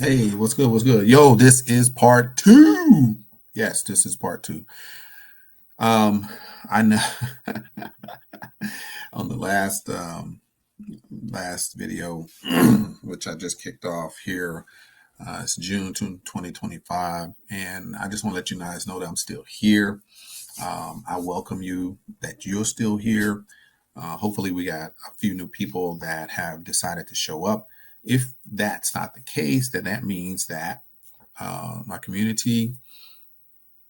Hey, what's good? What's good? Yo, this is part two. Yes, this is part two. Um, I know on the last video, which I just kicked off here, it's June 2025, and I just want to let you guys know that I'm still here. I welcome you that you're still here. Hopefully, we got a few new people that have decided to show up. If that's not the case, then that means that my community,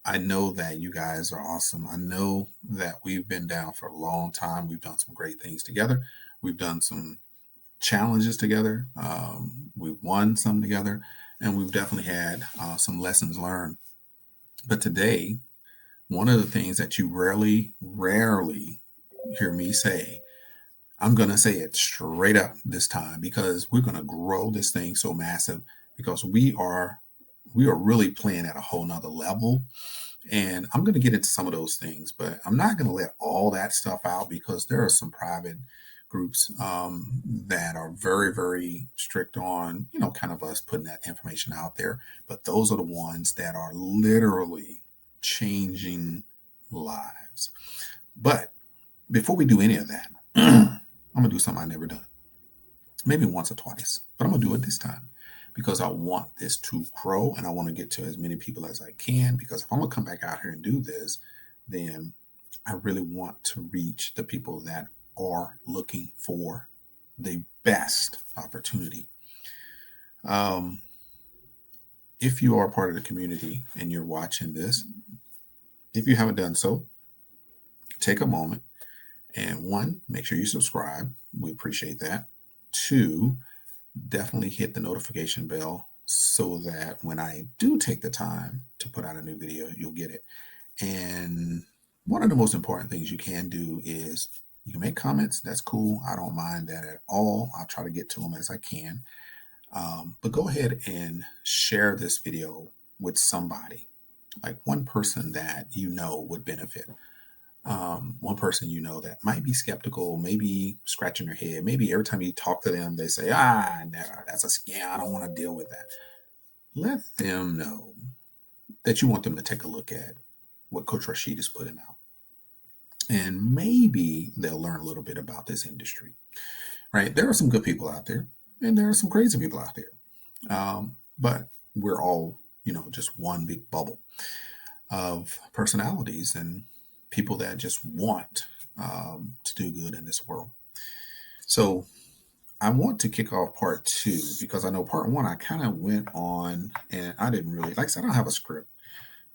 I know that you guys are awesome. I know that we've been down for a long time. We've done some great things together. We've done some challenges together. We've won some together, and we've definitely had some lessons learned. But today, one of the things that you rarely hear me say, I'm going to say it straight up this time because we're going to grow this thing so massive because we are really playing at a whole nother level. And I'm going to get into some of those things, but I'm not going to let all that stuff out because there are some private groups that are very, very strict on, kind of us putting that information out there. But those are the ones that are literally changing lives. But before we do any of that, I'm going to do something I've never done. Maybe once or twice, but I'm going to do it this time because I want this to grow and I want to get to as many people as I can. Because if I'm going to come back out here and do this, then I really want to reach the people that are looking for the best opportunity. Um, if you are part of the community and you're watching this, if you haven't done so, take a moment and one, make sure you subscribe. We appreciate that. Two, definitely hit the notification bell so that when I do take the time to put out a new video, you'll get it. And one of the most important things you can do is you can make comments. That's cool. I don't mind that at all. I'll try to get to them as I can. But go ahead and share this video with somebody, like one person that you know would benefit. One person that might be skeptical, maybe scratching their head, maybe every time you talk to them, they say, no, that's a scam. I don't want to deal with that. Let them know that you want them to take a look at what Coach Rashid is putting out. And maybe they'll learn a little bit about this industry, right? There are some good people out there and there are some crazy people out there. But we're all, just one big bubble of personalities and people that just want to do good in this world. So I want to kick off part two because I know part one I kind of went on and I didn't really, like I said, I don't have a script.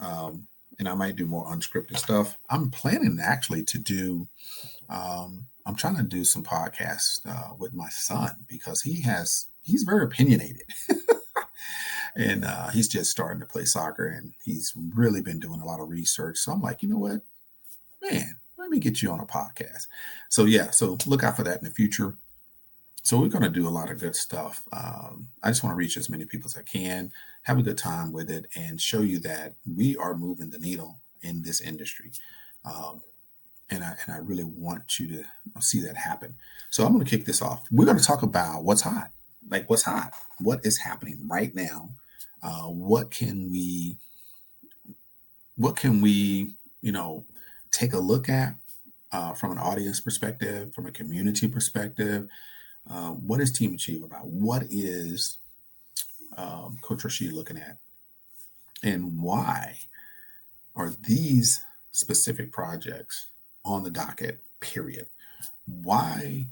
And I might do more unscripted stuff. I'm planning actually to do, I'm trying to do some podcasts with my son because he's very opinionated. And he's just starting to play soccer and he's really been doing a lot of research. So I'm like, you know what? Man, let me get you on a podcast. So yeah, so look out for that in the future. So we're going to do a lot of good stuff. I just want to reach as many people as I can, have a good time with it, and show you that we are moving the needle in this industry. And I really want you to see that happen. So I'm going to kick this off. We're going to talk about what's hot, like what's hot, what is happening right now. What can we, take a look at from an audience perspective, from a community perspective. What is Team Achieve about? What is Coach Rashid looking at? And why are these specific projects on the docket, period? Why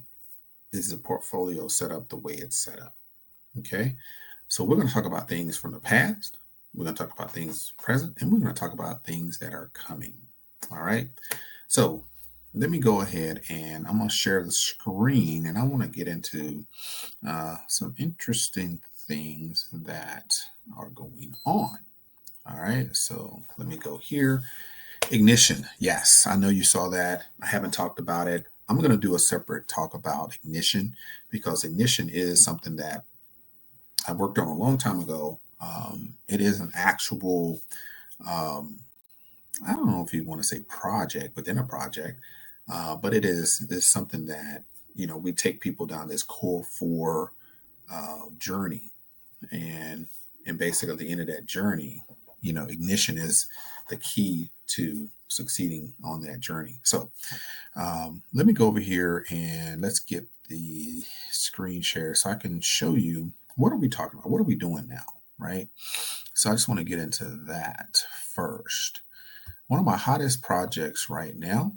is the portfolio set up the way it's set up? Okay. So we're going to talk about things from the past. We're going to talk about things present, and we're going to talk about things that are coming. All right. So let me go ahead and I'm going to share the screen and I want to get into some interesting things that are going on. All right. So let me go here. Ignition. Yes, I know you saw that. I haven't talked about it. I'm going to do a separate talk about ignition because ignition is something that I worked on a long time ago. It is an actual, I don't know if you want to say project within a project, but it is something that we take people down this core 4 journey, and And basically at the end of that journey, ignition is the key to succeeding on that journey. So let me go over here and let's get the screen share so I can show you what are we talking about? What are we doing now, right? So I just want to get into that first. One of my hottest projects right now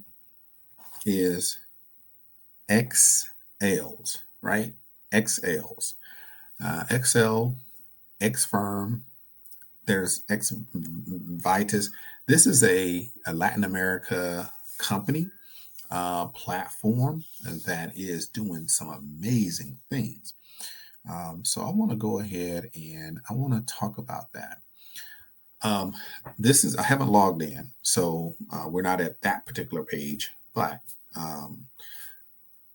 is XLs, right? XLs. XL, X Firm, there's X Vitus. This is a Latin America company platform that is doing some amazing things. So I want to go ahead and I want to talk about that. Um, I haven't logged in, so we're not at that particular page, but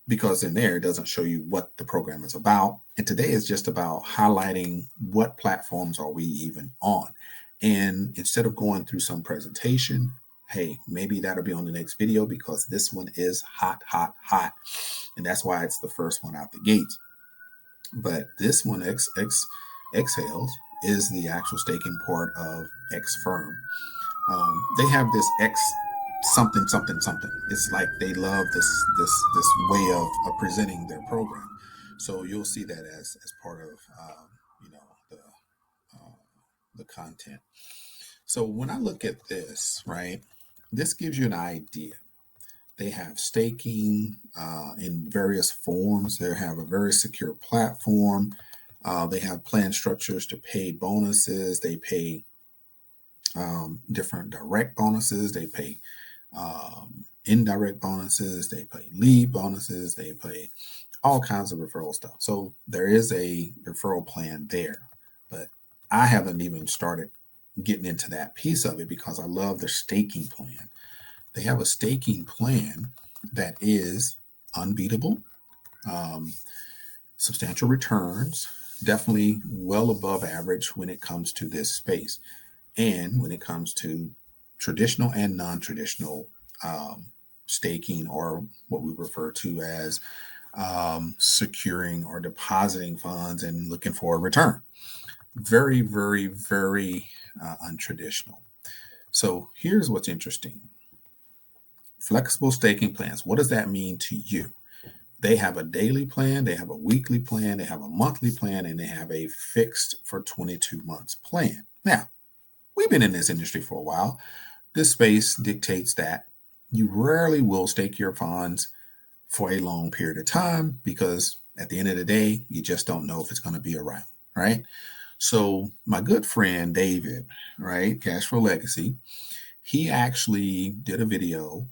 because in there it doesn't show you what the program is about. And today is just about highlighting what platforms are we even on. And instead of going through some presentation, hey, maybe that'll be on the next video because this one is hot, hot, hot. And that's why it's the first one out the gates. But this one, Exhales, is the actual staking part of X Firm. They have this X something something something. It's like they love this way of presenting their program. So you'll see that as part of the the content. So when I look at this, right, this gives you an idea. They have staking in various forms. They have a very secure platform. They have plan structures to pay bonuses. They pay different direct bonuses. They pay indirect bonuses. They pay lead bonuses. They pay all kinds of referral stuff. So there is a referral plan there, but I haven't even started getting into that piece of it because I love their staking plan. They have a staking plan that is unbeatable, substantial returns, definitely well above average when it comes to this space. And when it comes to traditional and non-traditional staking, or what we refer to as securing or depositing funds and looking for a return. Very, very, very untraditional. So here's what's interesting. Flexible staking plans. What does that mean to you? They have a daily plan, they have a weekly plan, they have a monthly plan, and they have a fixed for 22 months plan. Now, we've been in this industry for a while. This space dictates that you rarely will stake your funds for a long period of time because at the end of the day, you just don't know if it's going to be around, right? So my good friend David, right, Cash Flow Legacy, he actually did a video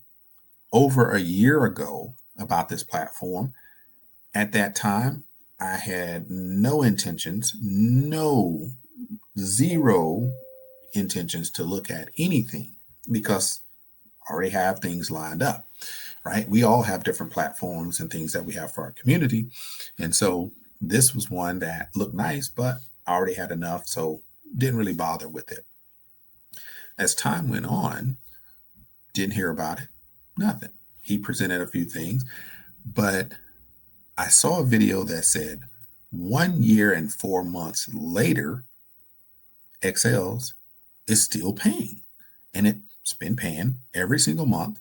over a year ago about this platform. At that time, I had no intentions, zero intentions to look at anything because I already have things lined up, right? We all have different platforms and things that we have for our community. And so this was one that looked nice, but I already had enough, so didn't really bother with it. As time went on, didn't hear about it, nothing. He presented a few things, but I saw a video that said 1 year and 4 months later, XLs is still paying. And it's been paying every single month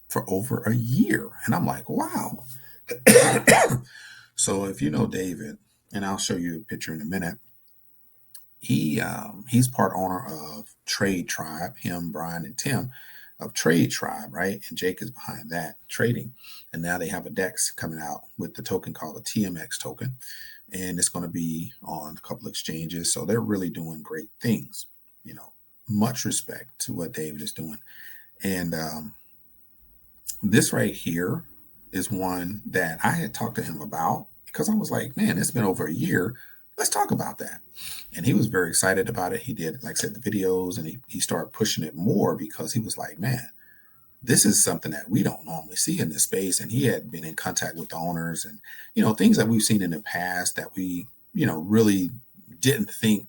for over a year. And I'm like, wow. So if you know David, and I'll show you a picture in a minute, he's part owner of Trade Tribe, him, Brian, and Tim of Trade Tribe, right? And Jake is behind that trading. And now they have a DEX coming out with the token called the TMX token. And it's going to be on a couple exchanges. So they're really doing great things. Much respect to what David is doing. And this right here is one that I had talked to him about because I was like, man, it's been over a year. Let's talk about that. And he was very excited about it. He did, like I said, the videos, and he started pushing it more because he was like, man, this is something that we don't normally see in this space. And he had been in contact with the owners and, things that we've seen in the past that we, really didn't think,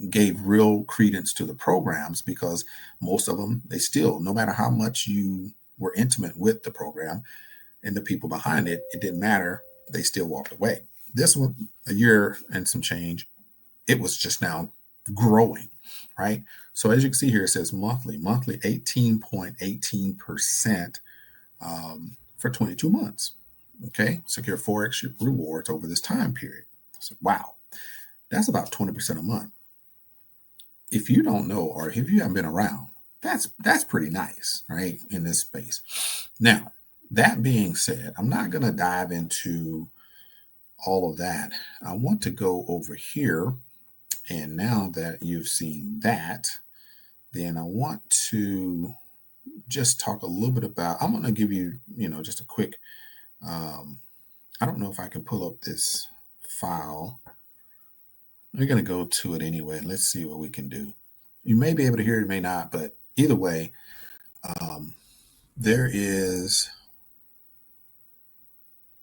gave real credence to the programs because most of them, they still, no matter how much you were intimate with the program and the people behind it, it didn't matter. They still walked away. This one, a year and some change, it was just now growing, right? So as you can see here, it says monthly 18.18% for 22 months. Okay, secure Forex rewards over this time period. I said, wow, that's about 20% a month. If you don't know, or if you haven't been around, that's pretty nice, right? In this space. Now, that being said, I'm not going to dive into all of that. I want to go over here. And now that you've seen that, then I want to just talk a little bit about, I'm going to give you, just a quick, I don't know if I can pull up this file. We're going to go to it anyway. Let's see what we can do. You may be able to hear it, you may not, but either way, there is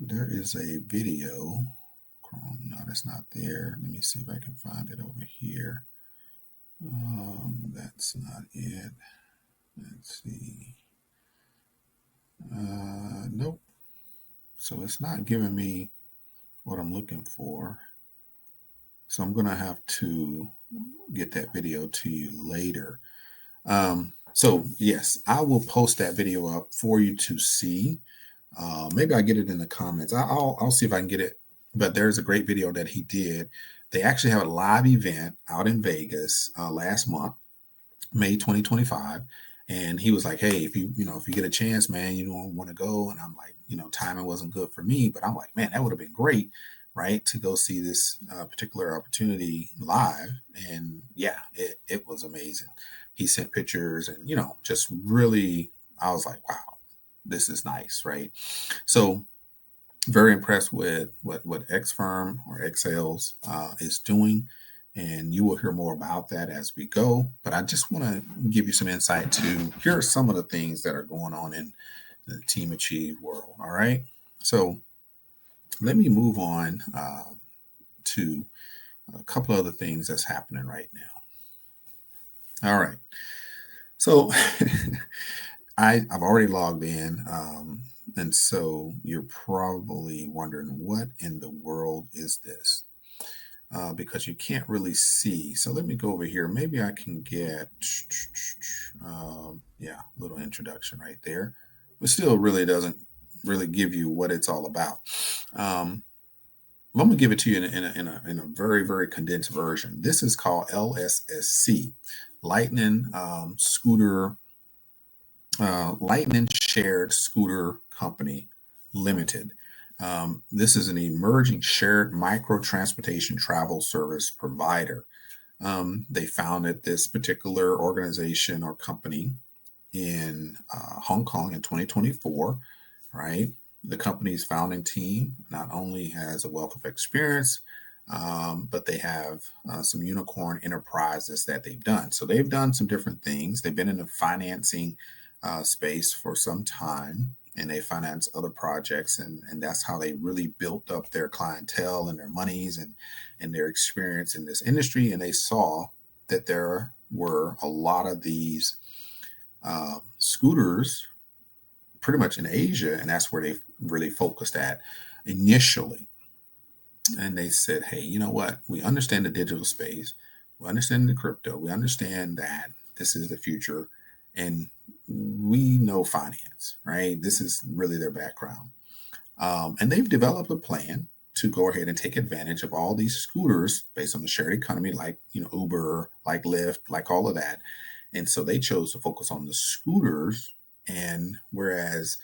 a video. Chrome, no, that's not there. Let me see if I can find it over here. That's not it. Let's see. Nope. So it's not giving me what I'm looking for. So I'm going to have to get that video to you later. So yes, I will post that video up for you to see. Maybe I get it in the comments. I'll see if I can get it. But there's a great video that he did. They actually have a live event out in Vegas last month, May 2025. And he was like, hey, if you get a chance, man, you don't want to go. And I'm like, timing wasn't good for me, but I'm like, man, that would have been great, right? To go see this particular opportunity live. And yeah, it was amazing. He sent pictures and, just really, I was like, wow, this is nice, right? So very impressed with what X Firm or Excels is doing. And you will hear more about that as we go. But I just want to give you some insight to, here are some of the things that are going on in the Team Achieve world. All right. So let me move on to a couple other things that's happening right now. All right. So I've already logged in. And so you're probably wondering, what in the world is this? Because you can't really see. So let me go over here. Maybe I can get, a little introduction right there. But still really doesn't really give you what it's all about. I'm going to give it to you in a very, very condensed version. This is called LSSC, Lightning Lightning Shared Scooter Company Limited. This is an emerging shared micro transportation travel service provider. They founded this particular organization or company in Hong Kong in 2024, right? The company's founding team not only has a wealth of experience, but they have some unicorn enterprises that they've done. So they've done some different things. They've been in the financing space for some time, and they finance other projects, and that's how they really built up their clientele and their monies and their experience in this industry. And they saw that there were a lot of these scooters pretty much in Asia, and that's where they really focused at initially. And they said, hey, you know what? We understand the digital space. We understand the crypto. We understand that this is the future. And we know finance, right? This is really their background. And they've developed a plan to go ahead and take advantage of all these scooters based on the shared economy, like, Uber, like Lyft, like all of that. And so they chose to focus on the scooters. And whereas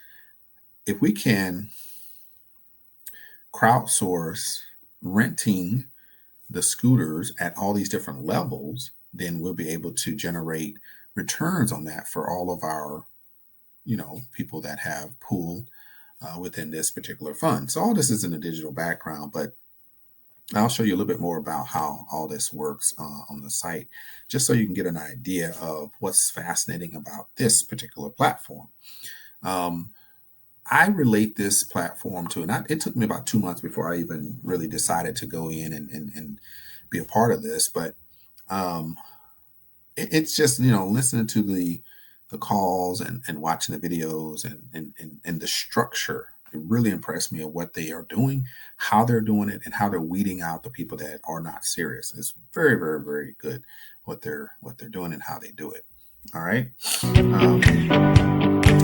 if we can crowdsource renting the scooters at all these different levels, then we'll be able to generate returns on that for all of our, people that have pooled within this particular fund. So all this is in the digital background, but I'll show you a little bit more about how all this works on the site, just so you can get an idea of what's fascinating about this particular platform. I relate this platform to, and it took me about 2 months before I even really decided to go in and be a part of this. But it's just, listening to the calls and watching the videos and the structure it really impressed me of what they are doing, how they're doing it, and how they're weeding out the people that are not serious. It's very, very, very good what they're doing and how they do it. All right. Um,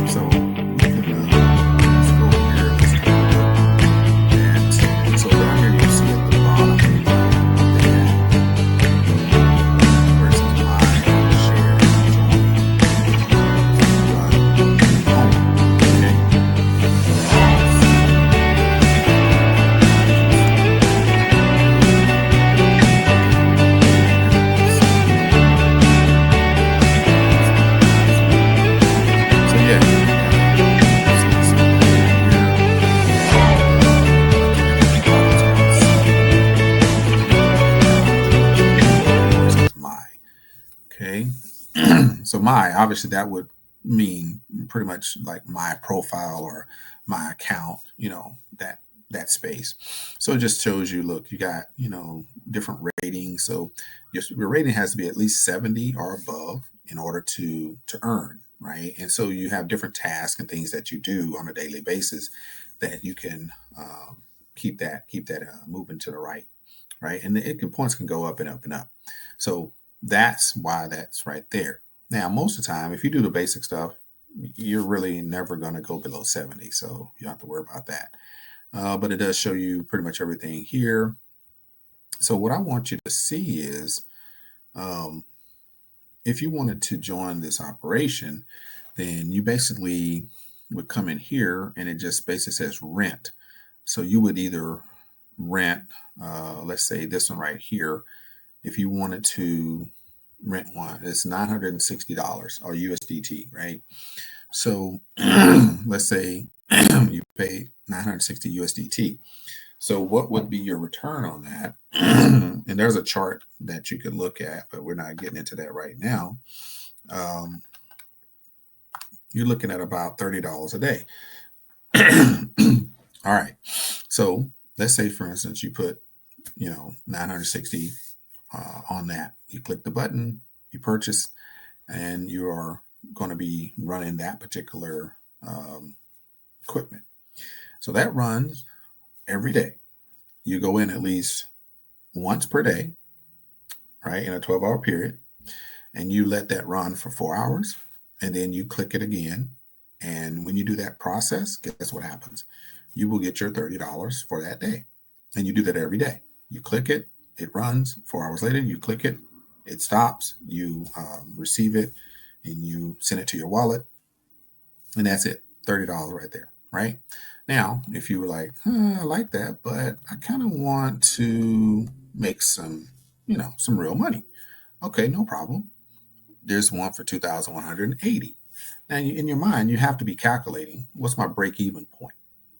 so we can let's go here. Let's take a look at so down here you see at the bottom where it says my share join home. Okay. So yeah, you can kind of see some of that right here. Like you're gonna at the bottom, it's called see, and then you can click down to the where it says my. Okay. So my, obviously that would mean pretty much like my profile or my account, that space. So it just shows you, look, you got, different ratings. So your rating has to be at least 70 or above in order to earn, right? And so you have different tasks and things that you do on a daily basis that you can keep that moving to the right, right? And points can go up and up and up. So that's why that's right there. Now, most of the time, if you do the basic stuff, you're really never going to go below 70. So you don't have to worry about that. But it does show you pretty much everything here. So what I want you to see is um, if you wanted to join this operation, then you basically would come in here and it just basically says rent. So you would either rent, let's say this one right here, if you wanted to rent one, it's $960 or USDT, right? So let's say you pay 960 USDT. So what would be your return on that? And there's a chart that you could look at, but we're not getting into that right now. Um, you're looking at about $30 a day. All right. So let's say, for instance, you put, 960 on that. You click the button, you purchase, and you are going to be running that particular equipment. So that runs every day. You go in at least once per day, right, in a 12-hour period, and you let that run for 4 hours, and then you click it again. And when you do that process, guess what happens? You will get your $30 for that day. And you do that every day. You click it, it runs. 4 hours later, you click it, it stops, you receive it, and you send it to your wallet. And that's it, $30 right there, right? Now, if you were like, I like that, but I kind of want to make some real money. Okay, no problem. There's one for 2,180. Now, in your mind, you have to be calculating, what's my break-even point,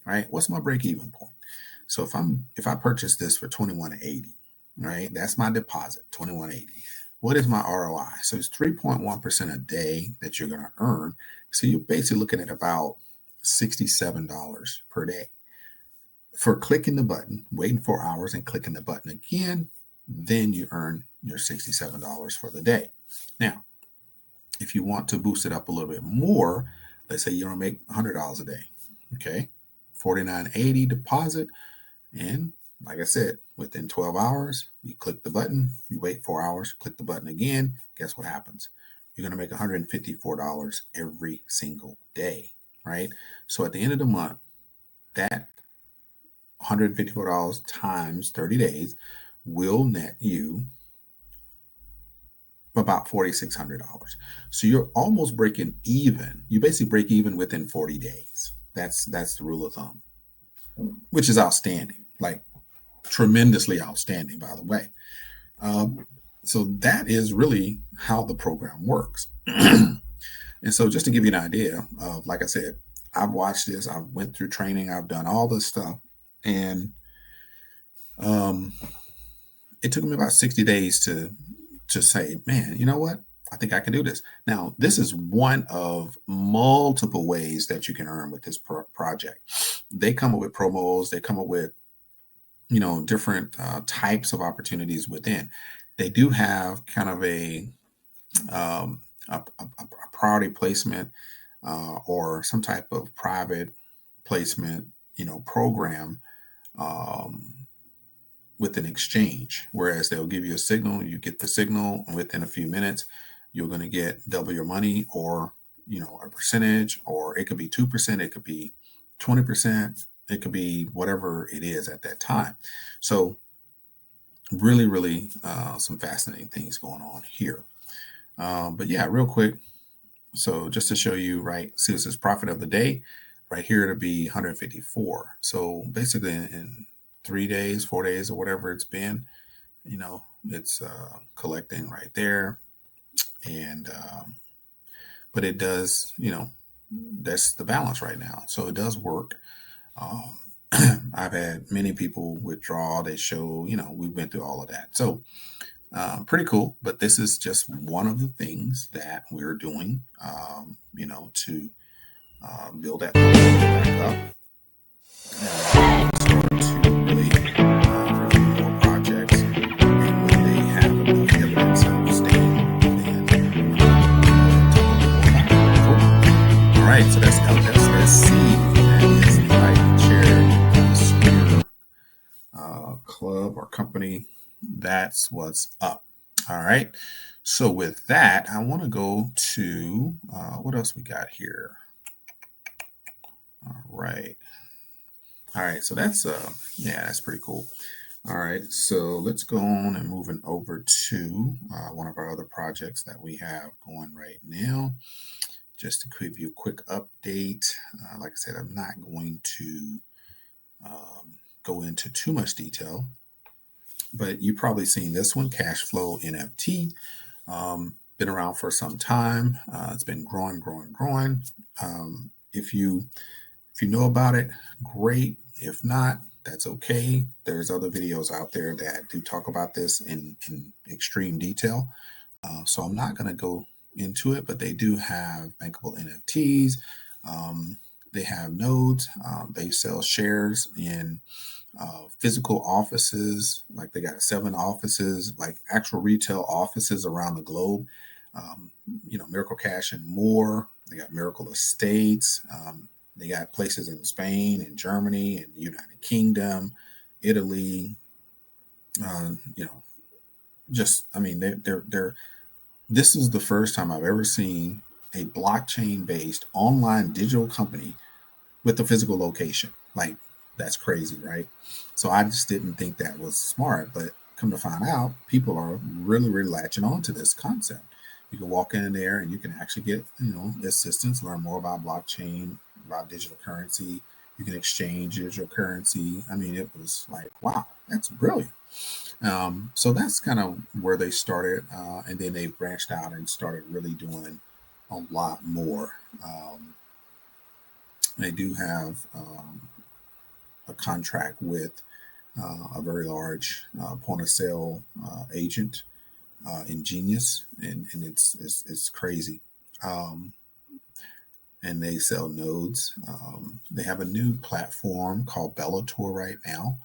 right? What's my break-even point? So if I purchase this for 2180, right? That's my deposit, 2180. What is my ROI? So it's 3.1% a day that you're going to earn. So you're basically looking at about $67 per day for clicking the button, waiting 4 hours and clicking the button again. Then you earn your $67 for the day. Now, if you want to boost it up a little bit more, let's say you want to make $100 a day. Okay, $49.80 deposit, and like I said, within 12 hours, you click the button, you wait 4 hours, click the button again. Guess what happens? You're going to make $154 every single day, right? So at the end of the month, that $154 times 30 days will net you about $4,600. So you're almost breaking even. You basically break even within 40 days. That's the rule of thumb, which is outstanding, like tremendously outstanding, by the way. So that is really how the program works. And so just to give you an idea of, like I said, I've watched this, I went through training, I've done all this stuff, and um, it took me about 60 days to say, man, you know what? I think I can do this. Now, this is one of multiple ways that you can earn with this project. They come up with promos, they come up with, different types of opportunities within. They do have kind of um, a priority placement or some type of private placement program um, with an exchange, whereas they'll give you a signal, you get the signal, and within a few minutes, you're going to get double your money, or a percentage, or it could be 2%, it could be 20%, it could be whatever it is at that time. So really, really some fascinating things going on here. But yeah, real quick. So just to show you, right, see this is profit of the day. Right here, it'll be 154. So basically in 3 days, 4 days, or whatever it's been, it's collecting right there. And but it does, that's the balance right now. So it does work. Um, I've had many people withdraw. They show, we went through all of that. So pretty cool. But this is just one of the things that we're doing, to build that back up and start to really review more projects. And when they have enough evidence of staying, then cool. All right, so that's LSSC. That is the Light Chair Speaker Club or company. That's what's up. All right. So with that, I want to go to what else we got here. All right. All right. So that's that's pretty cool. All right. So let's go on and moving over to one of our other projects that we have going right now. Just to give you a quick update. Like I said, I'm not going to go into too much detail, but you've probably seen this one, Cash Flow NFT. Been around for some time. It's been growing. If you know about it, great. If not, that's okay. There's other videos out there that do talk about this in extreme detail. So I'm not going to go into it, but they do have bankable NFTs. They have nodes. They sell shares in physical offices. Like they got 7 offices, like actual retail offices around the globe. Miracle Cash and more. They got Miracle Estates. They got places in Spain and Germany and the United Kingdom, Italy. They're. This is the first time I've ever seen a blockchain-based online digital company with a physical location. Like, that's crazy, right? So I just didn't think that was smart, but come to find out, people are really, really latching on to this concept. You can walk in there and you can actually get, assistance, learn more about blockchain, about digital currency. You can exchange digital currency. I mean, it was like, wow, that's brilliant. So that's kind of where they started. And then they branched out and started really doing a lot more. They do have a contract with a very large point of sale agent in Genius, and it's crazy. And they sell nodes. They have a new platform called Bellator right now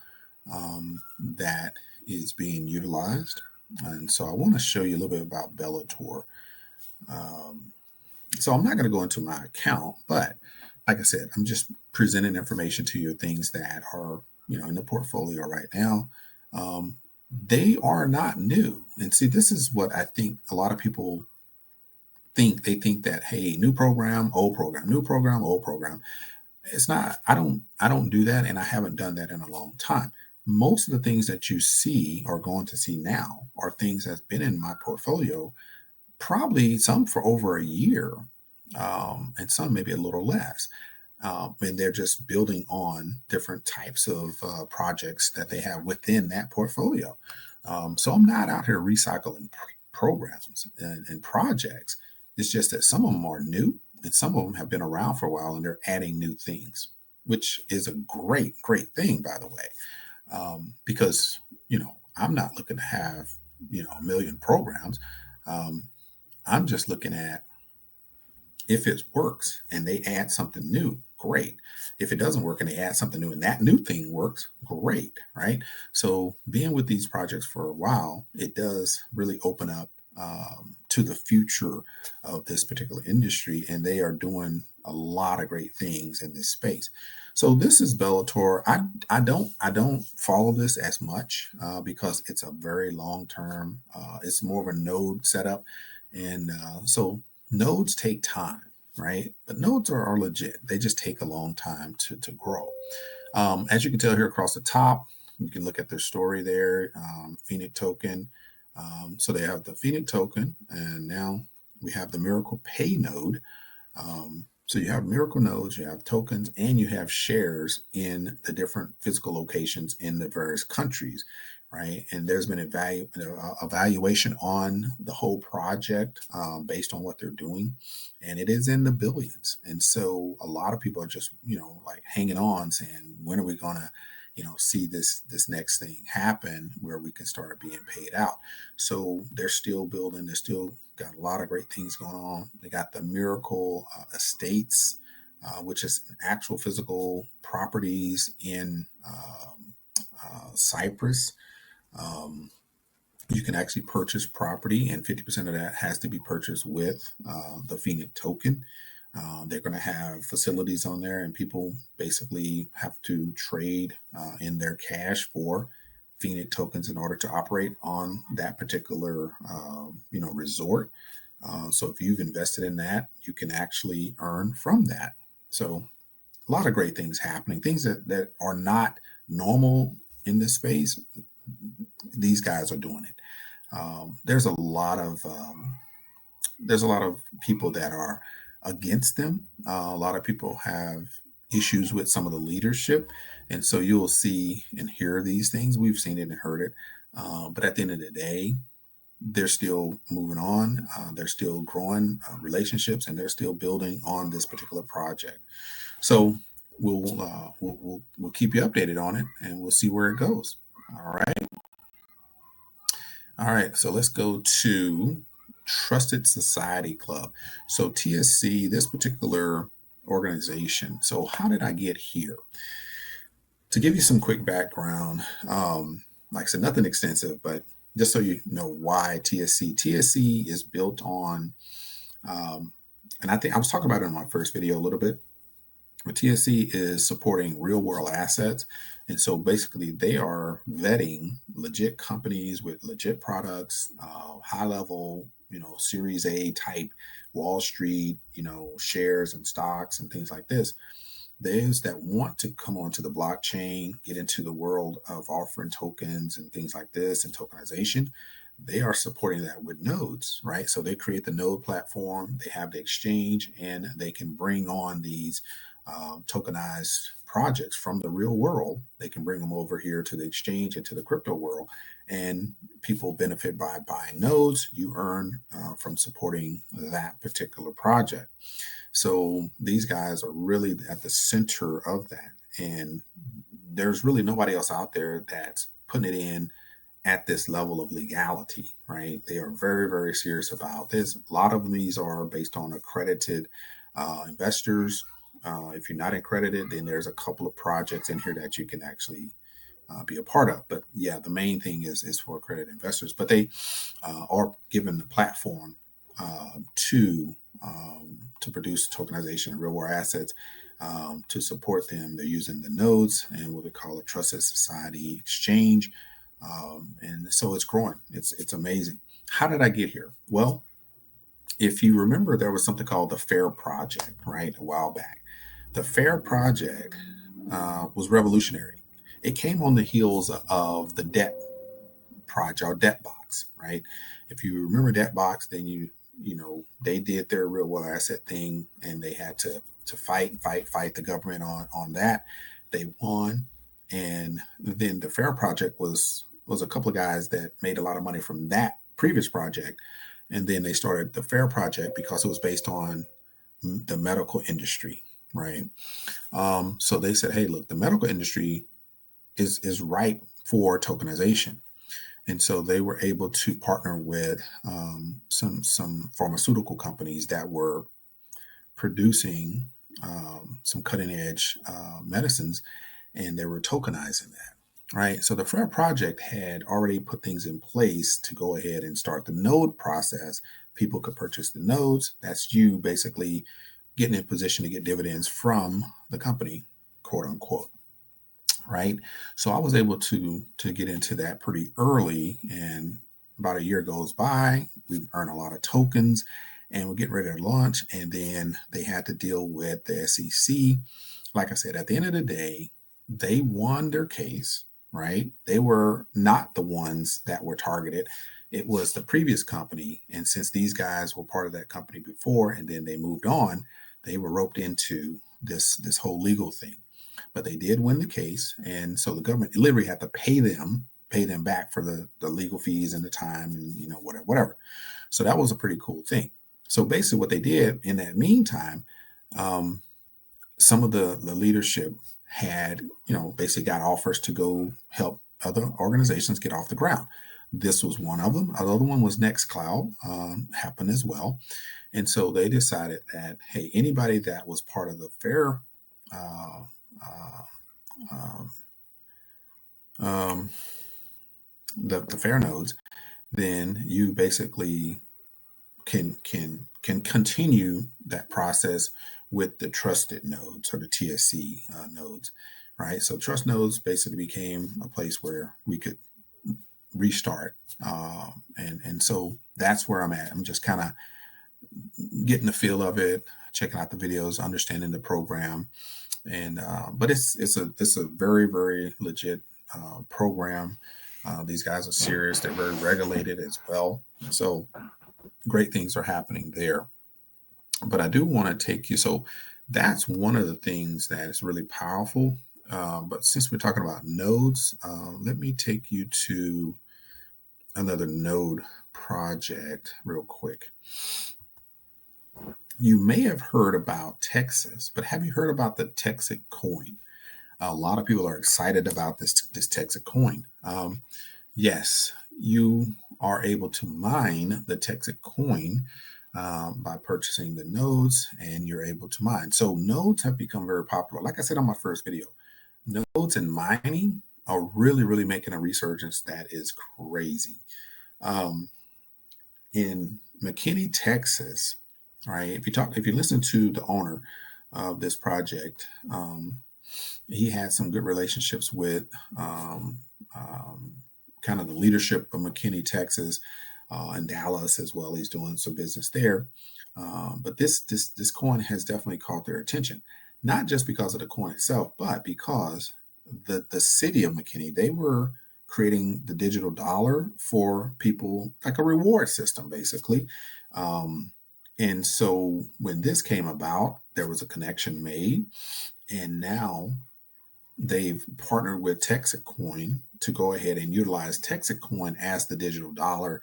that is being utilized. And so I want to show you a little bit about Bellator. So I'm not going to go into my account, but like I said, I'm just presenting information to you, things that are, in the portfolio right now. They are not new. And see, this is what I think a lot of people think. They think that, hey, new program, old program, new program, old program. It's not. I don't do that, and I haven't done that in a long time. Most of the things that you see or going to see now are things that's been in my portfolio, probably some for over a year, and some maybe a little less. And they're just building on different types of projects that they have within that portfolio. So I'm not out here recycling programs and projects. It's just that some of them are new and some of them have been around for a while and they're adding new things, which is a great, great thing, by the way, because, I'm not looking to have, a million programs. I'm just looking at if it works and they add something new, great. If it doesn't work and they add something new and that new thing works, great, right? So being with these projects for a while, it does really open up to the future of this particular industry. And they are doing a lot of great things in this space. So this is Bellator. I don't follow this as much because it's a very long term. It's more of a node setup, and so nodes take time, right? But nodes are legit. They just take a long time to grow. As you can tell here across the top, you can look at their story there, Phoenix token. So they have the Phoenix token, and now we have the Miracle Pay node. So you have Miracle nodes, you have tokens, and you have shares in the different physical locations in the various countries, right? And there's been evaluation on the whole project based on what they're doing, and it is in the billions. And so a lot of people are just, like hanging on, saying, when are we gonna, see this next thing happen where we can start being paid out? So they're still building. They're still got a lot of great things going on. They got the Miracle Estates, which is actual physical properties in Cyprus. Um, you can actually purchase property, and 50% of that has to be purchased with the Phoenix token. They're going to have facilities on there, and people basically have to trade in their cash for Phoenix tokens in order to operate on that particular, resort. So if you've invested in that, you can actually earn from that. So a lot of great things happening, things that are not normal in this space. These guys are doing it. There's a lot of people that are against them. A lot of people have issues with some of the leadership, and so you'll see and hear these things. We've seen it and heard it, but at the end of the day, they're still moving on. They're still growing relationships, and they're still building on this particular project. So we'll keep you updated on it, and we'll see where it goes. All right. All right, so let's go to Trusted Society Club. So TSC, this particular organization. So how did I get here? To give you some quick background, like I said, nothing extensive, but just so you know why TSC. TSC is built on, and I think I was talking about it in my first video a little bit, but TSC is supporting real world assets. And so basically they are vetting legit companies with legit products, high level, Series A type Wall Street, shares and stocks and things like this. Those that want to come onto the blockchain, get into the world of offering tokens and things like this and tokenization, they are supporting that with nodes, right? So they create the node platform, they have the exchange, and they can bring on these tokenized projects from the real world. They can bring them over here to the exchange and to the crypto world, and people benefit by buying nodes. You earn from supporting that particular project. So these guys are really at the center of that, and there's really nobody else out there that's putting it in at this level of legality, right? They are very, very serious about this. A lot of these are based on accredited investors. If you're not accredited, then there's a couple of projects in here that you can actually be a part of. But yeah, the main thing is for accredited investors. But they are given the platform to produce tokenization and real world assets. To support them, they're using the nodes and what we call a trusted society exchange. And so it's growing. It's amazing. How did I get here? Well, if you remember, there was something called the FAIR Project, right? A while back. The FAIR Project was revolutionary. It came on the heels of the debt project or debt box, right? If you remember debt box, then they did their real world asset thing, and they had to fight the government on that. They won, and then the FAIR Project was a couple of guys that made a lot of money from that previous project, and then they started the FAIR Project because it was based on the medical industry, right? So they said, hey, look, the medical industry is ripe for tokenization. And so they were able to partner with some pharmaceutical companies that were producing some cutting edge medicines, and they were tokenizing that, right? So the FAIR Project had already put things in place to go ahead and start the node process. People could purchase the nodes. That's you basically getting in position to get dividends from the company, quote unquote. Right. So I was able to get into that pretty early, and about a year goes by. We've earned a lot of tokens, and we're getting ready to launch. And then they had to deal with the SEC. Like I said, at the end of the day, they won their case. Right. They were not the ones that were targeted. It was the previous company. And since these guys were part of that company before, and then they moved on, they were roped into this whole legal thing. But they did win the case, and so the government literally had to pay them back for the legal fees and the time, and whatever. So that was a pretty cool thing. So basically, what they did in that meantime, um, some of the leadership had basically got offers to go help other organizations get off the ground. This was one of them. Another one was Nextcloud, happened as well. And so they decided that, hey, anybody that was part of the fair uh, uh, um, um, the fair nodes, then you basically can continue that process with the trusted nodes or the TSC nodes, right? So trust nodes basically became a place where we could restart, and so that's where I'm at. I'm just kind of getting the feel of it, checking out the videos, understanding the program, and but it's a very, very legit program. These guys are serious. They're very regulated as well. So great things are happening there. But I do want to take you. So that's one of the things that is really powerful. But since we're talking about nodes, let me take you to another node project real quick. You may have heard about Texas, but have you heard about the Texas coin? A lot of people are excited about this Texas coin. Yes, you are able to mine the Texas coin by purchasing the nodes, and you're able to mine. So nodes have become very popular. Like I said on my first video, nodes and mining are really, really making a resurgence that is crazy. Um, in McKinney, Texas, right? If you listen to the owner of this project, he had some good relationships with um, um, kind of the leadership of McKinney, Texas, and Dallas as well. He's doing some business there. But this coin has definitely caught their attention, not just because of the coin itself, but because the city of McKinney, they were creating the digital dollar for people, like a reward system, basically. Um, and so when this came about, there was a connection made, and now they've partnered with Texacoin to go ahead and utilize Texacoin as the digital dollar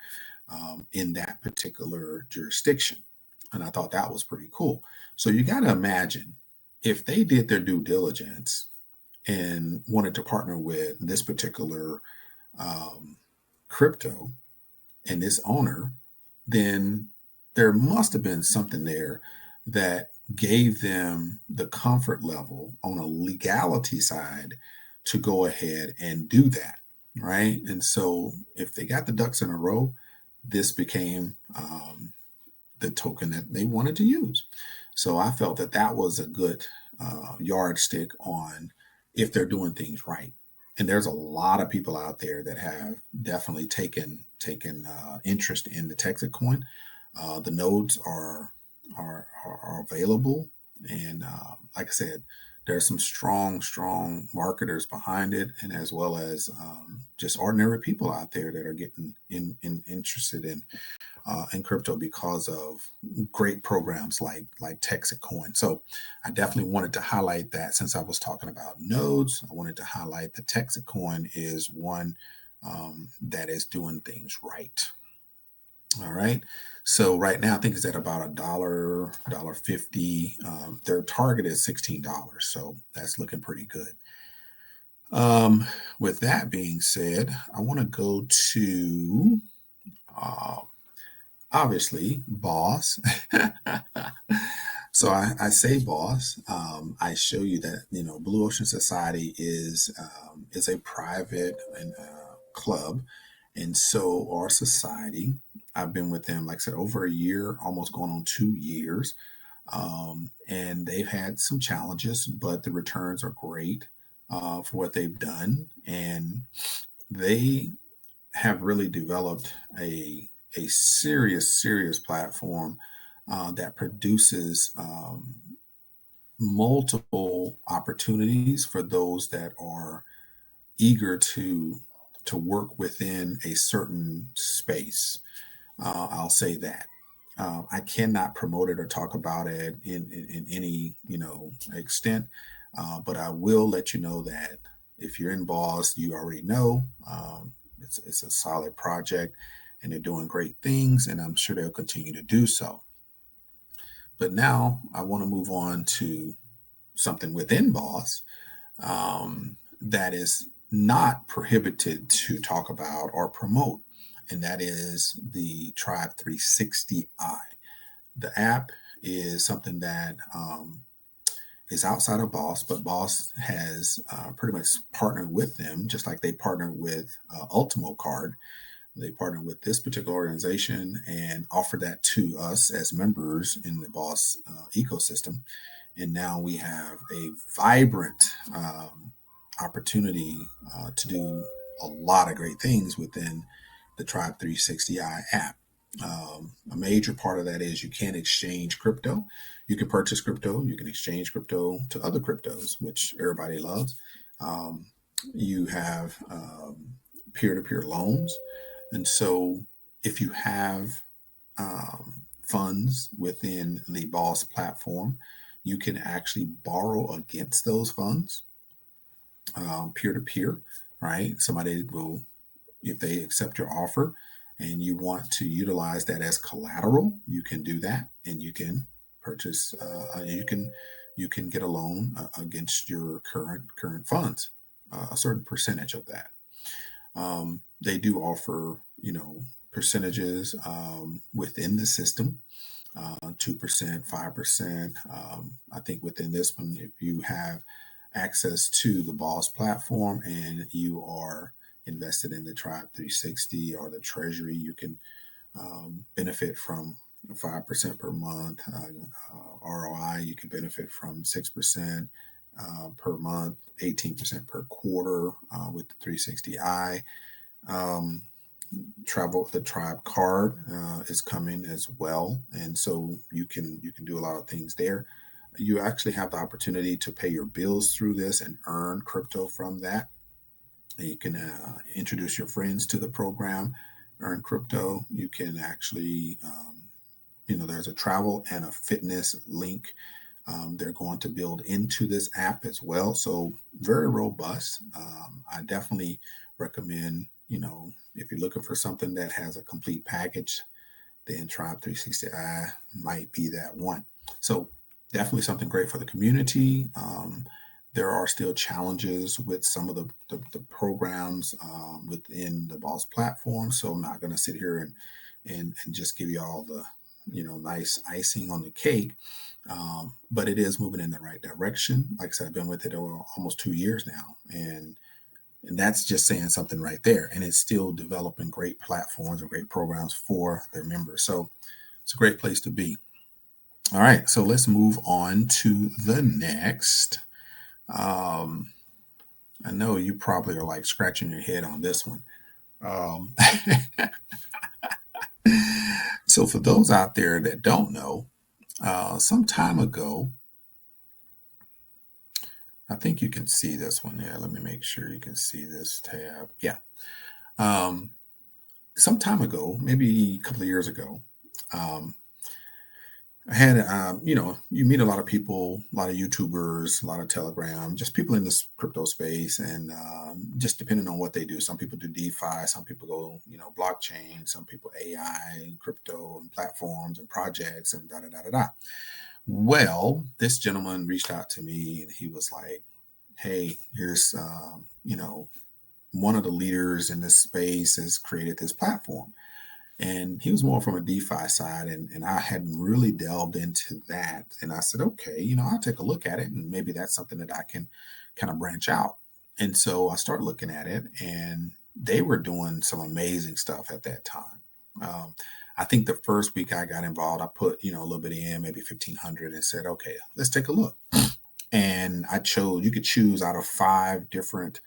in that particular jurisdiction. And I thought that was pretty cool. So you got to imagine if they did their due diligence and wanted to partner with this particular um, crypto and this owner, then there must have been something there that gave them the comfort level on a legality side to go ahead and do that, right? And so if they got the ducks in a row, this became the token that they wanted to use. So I felt that that was a good yardstick on if they're doing things right. And there's a lot of people out there that have definitely taken interest in the Texas coin. The nodes are available, and like I said, there's some strong marketers behind it, and as well as just ordinary people out there that are getting interested in crypto because of great programs like Texas Coin. So I definitely wanted to highlight that. Since I was talking about nodes, I wanted to highlight the Texas Coin is one that is doing things right. All right. So right now, I think it's at about $1.50. Their target is $16. So that's looking pretty good. With that being said, I want to go to uh, obviously boss. So I say boss. I show you that Blue Ocean Society is a private and club, and so our society. I've been with them, like I said, over a year, almost going on 2 years. And they've had some challenges, but the returns are great for what they've done. And they have really developed a serious platform that produces multiple opportunities for those that are eager to work within a certain space. I'll say that. I cannot promote it or talk about it in any extent, but I will let you know that if you're in Boss, you already know it's a solid project, and they're doing great things, and I'm sure they'll continue to do so. But now I want to move on to something within Boss that is not prohibited to talk about or promote, and that is the Tribe 360i. The app is something that is outside of Boss, but Boss has pretty much partnered with them, just like they partnered with Ultimo Card. They partnered with this particular organization and offered that to us as members in the Boss ecosystem. And now we have a vibrant opportunity to do a lot of great things within the Tribe 360i app. A major part of that is you can exchange crypto. You can purchase crypto. You can exchange crypto to other cryptos, which everybody loves. Um, you have peer-to-peer loans. And so if you have funds within the Boss platform, you can actually borrow against those funds peer to peer, right? Somebody will, if they accept your offer and you want to utilize that as collateral, you can do that, and you can purchase, you can get a loan against your current funds, a certain percentage of that. They do offer, percentages within the system, 2%, 5%. I think within this one, if you have access to the Boss platform and you are invested in the Tribe 360 or the Treasury, you can benefit from 5% per month ROI. You can benefit from 6% per month, 18% per quarter with the 360i. Um, the Tribe card is coming as well, and so you can do a lot of things there. You actually have the opportunity to pay your bills through this and earn crypto from that. You can introduce your friends to the program, earn crypto. You can actually, there's a travel and a fitness link they're going to build into this app as well. So very robust. I definitely recommend, if you're looking for something that has a complete package, then Tribe 360i might be that one. So definitely something great for the community. There are still challenges with some of the programs within the Boss platform. So I'm not going to sit here and just give you all the nice icing on the cake. But it is moving in the right direction. Like I said, I've been with it over almost 2 years now, and that's just saying something right there. And it's still developing great platforms and great programs for their members. So it's a great place to be. All right, so let's move on to the next. I know you probably are like scratching your head on this one. Um, so for those out there that don't know, some time ago, I think you can see this one. Yeah, let me make sure you can see this tab. Yeah. Um, some time ago, maybe a couple of years ago, um, I had, you meet a lot of people, a lot of YouTubers, a lot of Telegram, just people in this crypto space, and just depending on what they do. Some people do DeFi, some people go, blockchain, some people AI, crypto, and platforms and projects, and da da da da da. Well, this gentleman reached out to me, and he was like, "Hey, here's, one of the leaders in this space has created this platform." And he was more from a DeFi side, and I hadn't really delved into that. And I said, okay, I'll take a look at it, and maybe that's something that I can kind of branch out. And so I started looking at it, and they were doing some amazing stuff at that time. Um, I think the first week I got involved, I put, a little bit in, maybe 1,500, and said, okay, let's take a look. And you could choose out of 5 different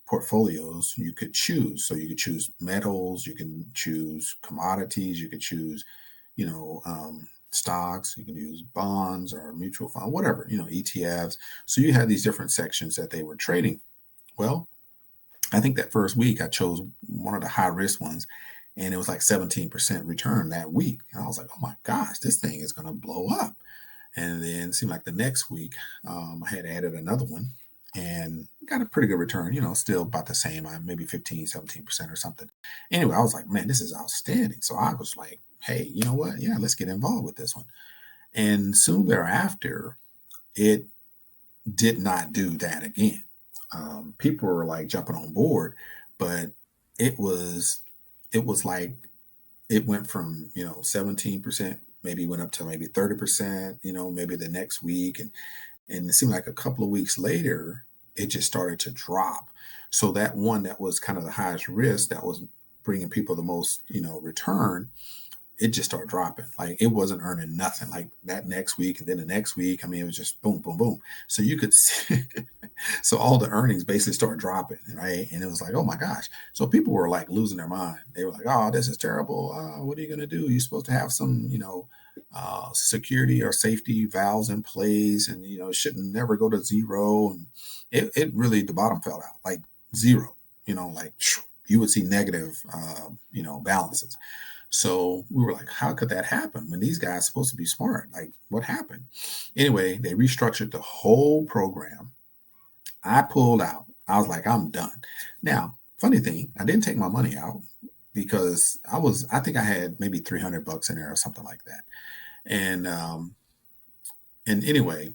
portfolios you could choose. So you could choose metals, you can choose commodities, you could choose, stocks, you can use bonds or mutual fund, whatever, ETFs. So you had these different sections that they were trading. Well, I think that first week I chose one of the high risk ones, and it was like 17% return that week. And I was like, oh my gosh, this thing is going to blow up. And then it seemed like the next week, I had added another one and got a pretty good return, still about the same, maybe 15, 17% or something. Anyway, I was like, man, this is outstanding. So I was like, hey, you know what? Yeah, let's get involved with this one. And soon thereafter, it did not do that again. People were like jumping on board, but it was like it went from 17%, maybe went up to maybe 30%, maybe the next week, and it seemed like a couple of weeks later it just started to drop. So that one that was kind of the highest risk, that was bringing people the most return, it just started dropping. Like it wasn't earning nothing. Like that next week and then the next week, I mean, it was just boom, boom, boom. So you could see, so all the earnings basically started dropping, right? And it was like, oh my gosh. So people were like losing their mind. They were like, oh, this is terrible. What are you going to do? You're supposed to have some, security or safety valves in place, and it shouldn't never go to zero. And it really, the bottom fell out like zero. Like you would see negative, balances. So we were like, how could that happen when these guys are supposed to be smart? Like, what happened? Anyway, they restructured the whole program. I pulled out. I was like, I'm done. Now, funny thing, I didn't take my money out because I think I had maybe $300 in there or something like that. And anyway,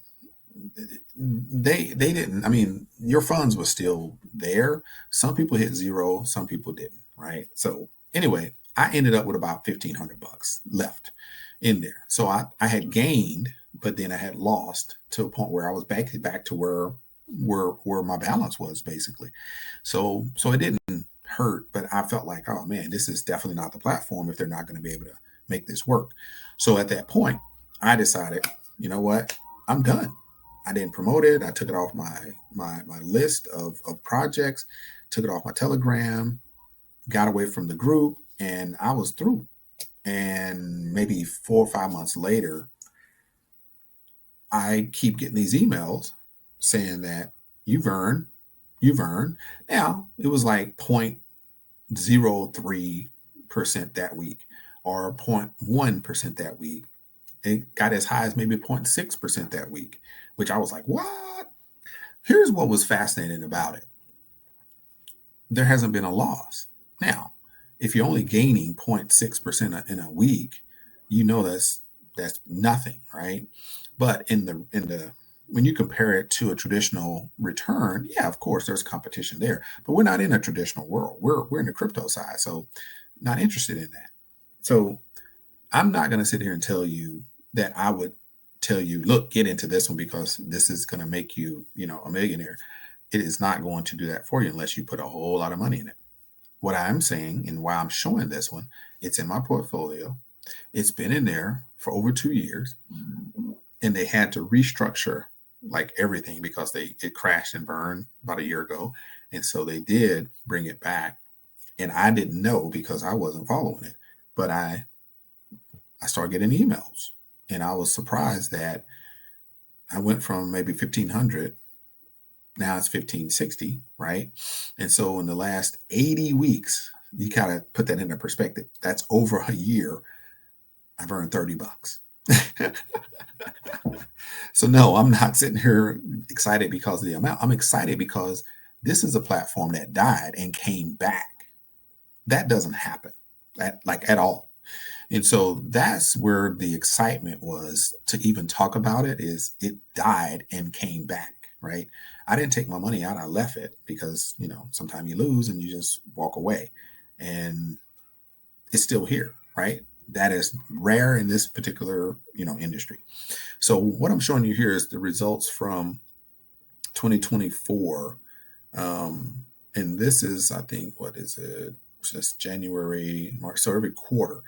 they didn't. I mean, your funds were still there. Some people hit zero, some people didn't, right? So anyway, I ended up with about $1,500 left in there. So I had gained, but then I had lost to a point where I was back to where my balance was basically. So it didn't hurt, but I felt like, oh man, this is definitely not the platform if they're not going to be able to make this work. So at that point, I decided, you know what, I'm done. I didn't promote it. I took it off my list of projects, took it off my Telegram, got away from the group, and I was through. And maybe 4 or 5 months later, I keep getting these emails saying that you've earned. Now it was like 0.03% that week or 0.1% that week. It got as high as maybe 0.6% that week, which I was like, what? Here's what was fascinating about it. There hasn't been a loss. Now, if you're only gaining 0.6% in a week, that's nothing, right? But in the when you compare it to a traditional return, yeah, of course there's competition there, but we're not in a traditional world. We're in the crypto side, so not interested in that. So I'm not going to sit here and tell you that I would tell you, look, get into this one because this is going to make you, a millionaire. It is not going to do that for you unless you put a whole lot of money in it. What I'm saying and why I'm showing this one, it's in my portfolio. It's been in there for over 2 years, and they had to restructure like everything because it crashed and burned about a year ago, and so they did bring it back. And I didn't know because I wasn't following it, but I started getting emails, and I was surprised that I went from maybe 1,500. Now it's 1,560, right? And so in the last 80 weeks, you kind of put that into perspective. That's over a year. I've earned $30. So no, I'm not sitting here excited because of the amount. I'm excited because this is a platform that died and came back. That doesn't happen at all. And so that's where the excitement was to even talk about it, is it died and came back, right? I didn't take my money out. I left it because, sometimes you lose and you just walk away, and it's still here, right? That is rare in this particular, industry. So what I'm showing you here is the results from 2024. And this is, I think, what is it? Just January, March. So every quarter.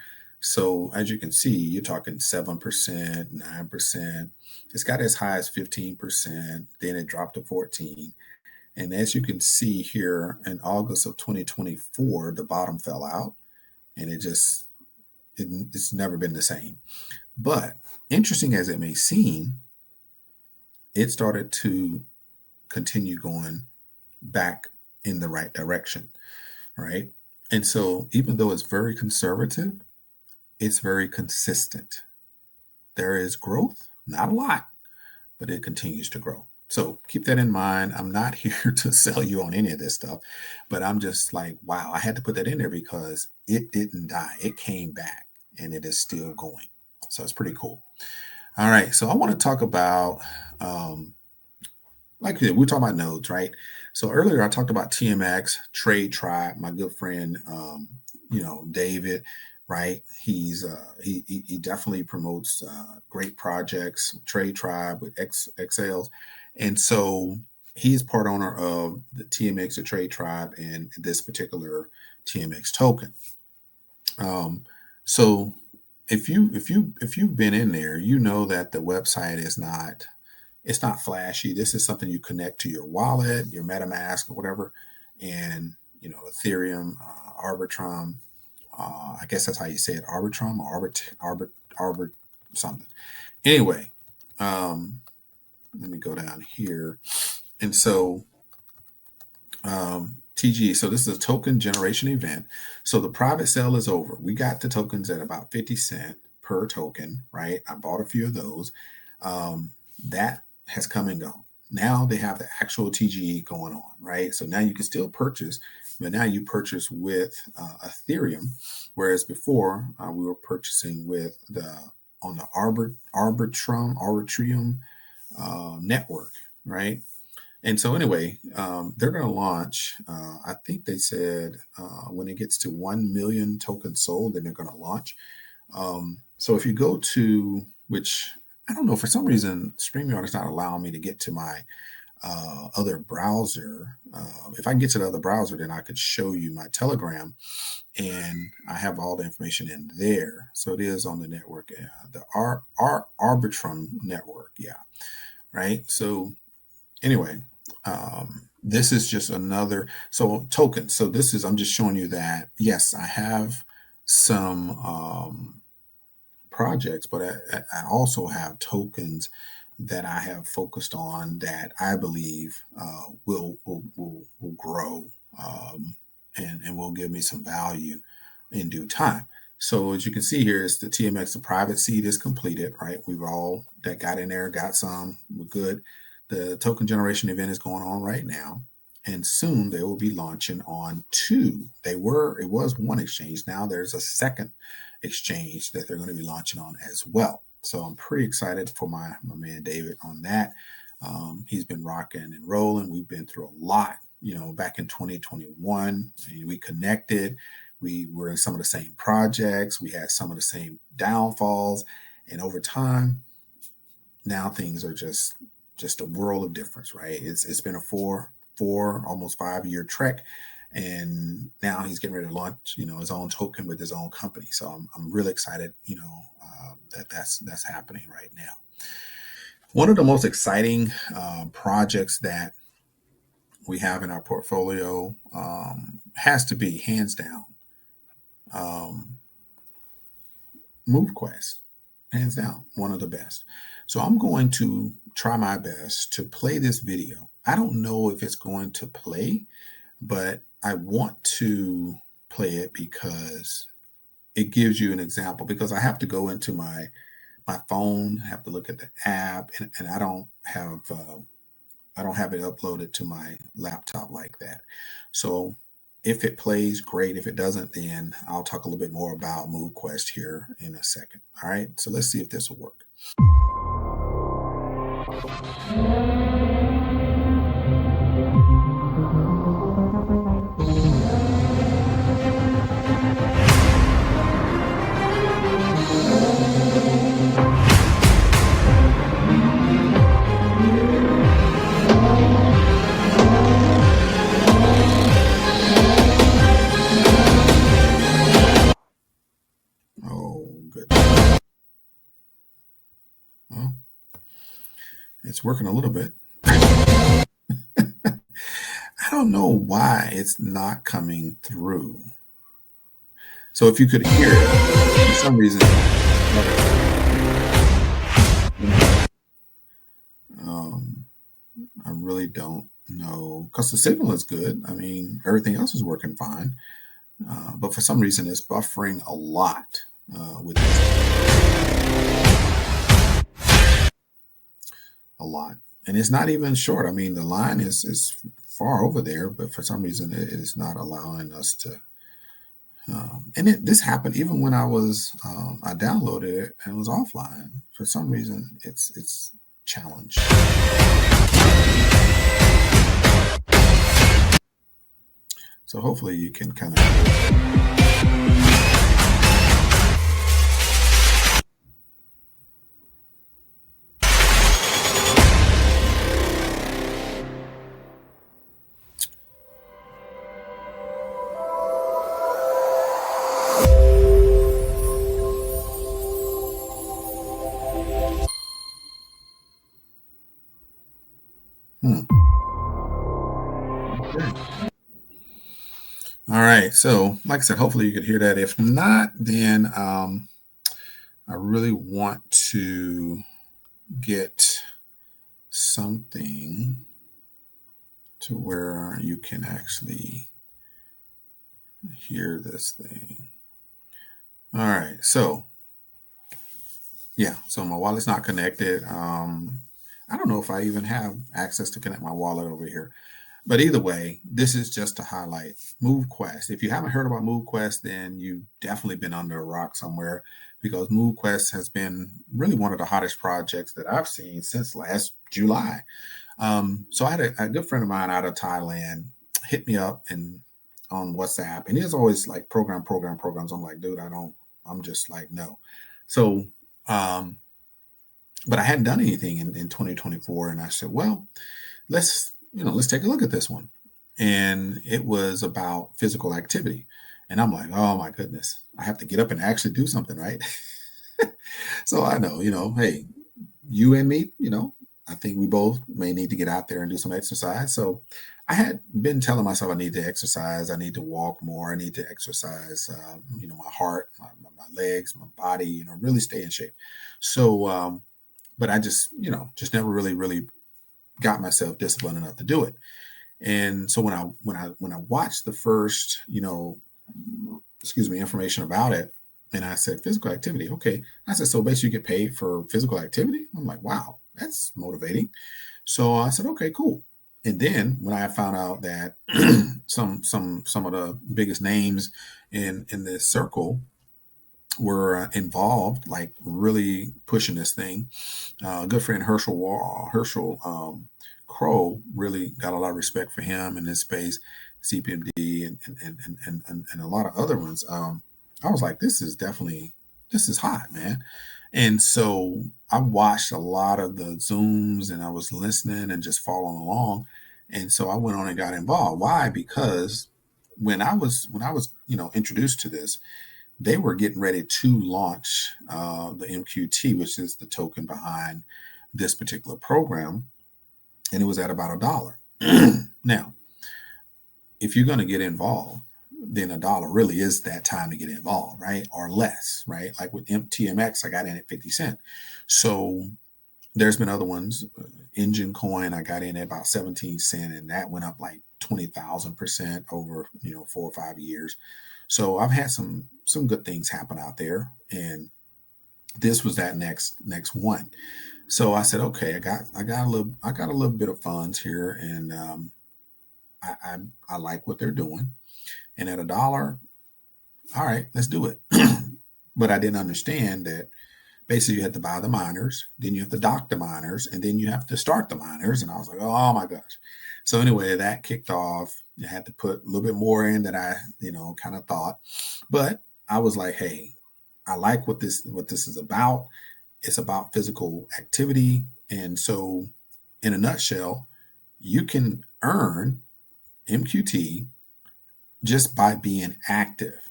So as you can see, you're talking 7%, 9%. It's got as high as 15%, then it dropped to 14. And as you can see here in August of 2024, the bottom fell out and it's never been the same. But interesting as it may seem, it started to continue going back in the right direction, right? And so even though it's very conservative, it's very consistent. There is growth, not a lot, but it continues to grow. So keep that in mind. I'm not here to sell you on any of this stuff, but I'm just like, wow, I had to put that in there because it didn't die. It came back and it is still going. So it's pretty cool. All right. So I want to talk about, like I said, we're talking about nodes, right? So earlier I talked about TMX, Trade Tribe, my good friend, David, right? He definitely promotes great projects, Trade Tribe with XLs. And so he's part owner of the TMX or Trade Tribe and this particular TMX token. So if you've been in there, you know that the website is not, it's not flashy. This is something you connect to your wallet, your MetaMask or whatever, and Ethereum, Arbitrum. I guess that's how you say it, Arbitrum or Arbit something. Anyway, let me go down here, and so TG. So this is a token generation event. So the private sale is over. We got the tokens at about 50 cents per token, right? I bought a few of those. That has come and gone. Now they have the actual TGE going on, right? So now you can still purchase, but now you purchase with Ethereum, whereas before we were purchasing with on the Arbitrium network, right? And so anyway, they're going to launch. I think they said when it gets to 1 million tokens sold, then they're going to launch. So if you go to, which I don't know, for some reason, StreamYard is not allowing me to get to my other browser. If I can get to the other browser, then I could show you my Telegram, and I have all the information in there. So it is on the network, the Arbitrum network, yeah, right. So anyway, this is just another token. So this is, I'm just showing you that yes, I have some projects, but I also have tokens that I have focused on that I believe will grow and will give me some value in due time. So as you can see here, it's the TMX, the private seed is completed, right? We've all that got in there, got some, we're good. The token generation event is going on right now, and soon they will be launching on two. It was one exchange. Now there's a second exchange that they're going to be launching on as well. So I'm pretty excited for my man David on that. He's been rocking and rolling. We've been through a lot, back in 2021, and we connected. We were in some of the same projects. We had some of the same downfalls, and over time, now things are just a world of difference, right? It's been a four almost 5-year trek, and now he's getting ready to launch his own token with his own company. So I'm really excited that's happening right now. One of the most exciting projects that we have in our portfolio has to be, hands down, MoveQuest. Hands down, one of the best. So I'm going to try my best to play this video. I don't know if it's going to play, but I want to play it because it gives you an example, because I have to go into my phone, have to look at the app, and I don't have it uploaded to my laptop like that. So if it plays, great. If it doesn't, then I'll talk a little bit more about MoveQuest here in a second. All right, so let's see if this will work. Oh, working a little bit. I don't know why it's not coming through. So if you could hear it, for some reason, um, I really don't know because the signal is good. I mean, everything else is working fine, but for some reason, it's buffering a lot with a lot, and it's not even short. I mean, the line is far over there, but for some reason, it is not allowing us to. And this happened even when I downloaded it and it was offline. For some reason, it's challenged. So hopefully you can kind of. Hmm. Okay. All right. So, like I said, hopefully you could hear that. If not, then I really want to get something to where you can actually hear this thing. All right. So, yeah. So my wallet's not connected. I don't know if I even have access to connect my wallet over here. But either way, this is just to highlight MoveQuest. If you haven't heard about MoveQuest, then you've definitely been under a rock somewhere because MoveQuest has been really one of the hottest projects that I've seen since last July. So I had a good friend of mine out of Thailand hit me up and on WhatsApp, and he was always like programs. I'm like, dude, I don't. I'm just like, no. So, um, but I hadn't done anything in 2024, and I said, well, let's take a look at this one. And it was about physical activity. And I'm like, oh my goodness, I have to get up and actually do something, right? So I know, hey, you and me, I think we both may need to get out there and do some exercise. So I had been telling myself I need to exercise, I need to walk more, I need to exercise, my heart, my legs, my body, really stay in shape. So, but I just never really got myself disciplined enough to do it. And so when I watched the first, information about it, and I said physical activity, okay. I said, so basically you get paid for physical activity. I'm like, wow, that's motivating. So I said, okay, cool. And then when I found out that some of the biggest names in this circle were involved, like really pushing this thing. Good friend Herschel Crow really got a lot of respect for him in this space, CPMD and a lot of other ones. I was like, this is hot, man. And so I watched a lot of the Zooms and I was listening and just following along. And so I went on and got involved. Why? Because when I was introduced to this, they were getting ready to launch the MQT, which is the token behind this particular program, and it was at about $1. Now, if you're going to get involved, then $1 really is that time to get involved, right? Or less, right? Like with TMX, I got in at 50 cents. So there's been other ones. Engine Coin, I got in at about 17 cents, and that went up like 20,000% over 4 or 5 years. So I've had some good things happen out there, and this was that next one. So I said, okay, I got a little bit of funds here, and I like what they're doing. And at $1, all right, let's do it. But I didn't understand that basically you have to buy the miners, then you have to dock the miners, and then you have to start the miners. And I was like, oh my gosh. So anyway, that kicked off. I had to put a little bit more in than I, kind of thought. But I was like, hey, I like what this is about. It's about physical activity. And so in a nutshell, you can earn MQT just by being active,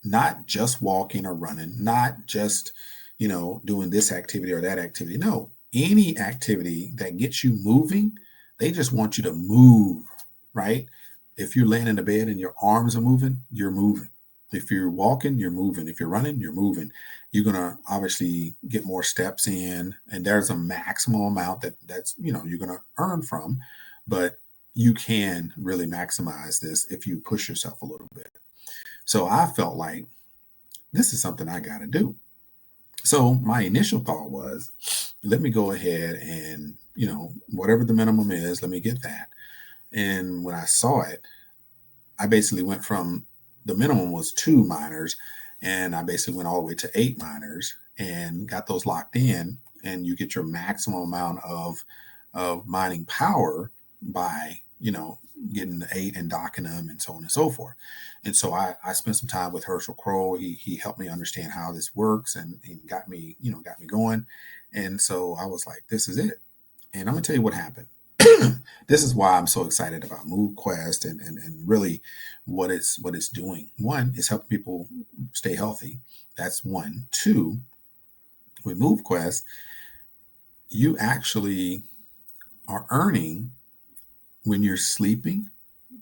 not just walking or running, not just, doing this activity or that activity. No, any activity that gets you moving, they just want you to move, right? If you're laying in the bed and your arms are moving, you're moving. If you're walking, you're moving. If you're running, you're moving. You're gonna obviously get more steps in, and there's a maximum amount that's you're gonna earn from, but you can really maximize this if you push yourself a little bit. So I felt like this is something I got to do. So my initial thought was, let me go ahead and, whatever the minimum is, let me get that. And when I saw it, I basically went from the minimum was 2 miners, and I basically went all the way to 8 miners and got those locked in. And you get your maximum amount of mining power by, getting the 8 and docking them and so on and so forth. And so I spent some time with Herschel Crow. He helped me understand how this works and got me, got me going. And so I was like, this is it. And I'm gonna tell you what happened. This is why I'm so excited about MoveQuest and really what it's doing. One, is helping people stay healthy. That's one. Two, with MoveQuest, you actually are earning when you're sleeping,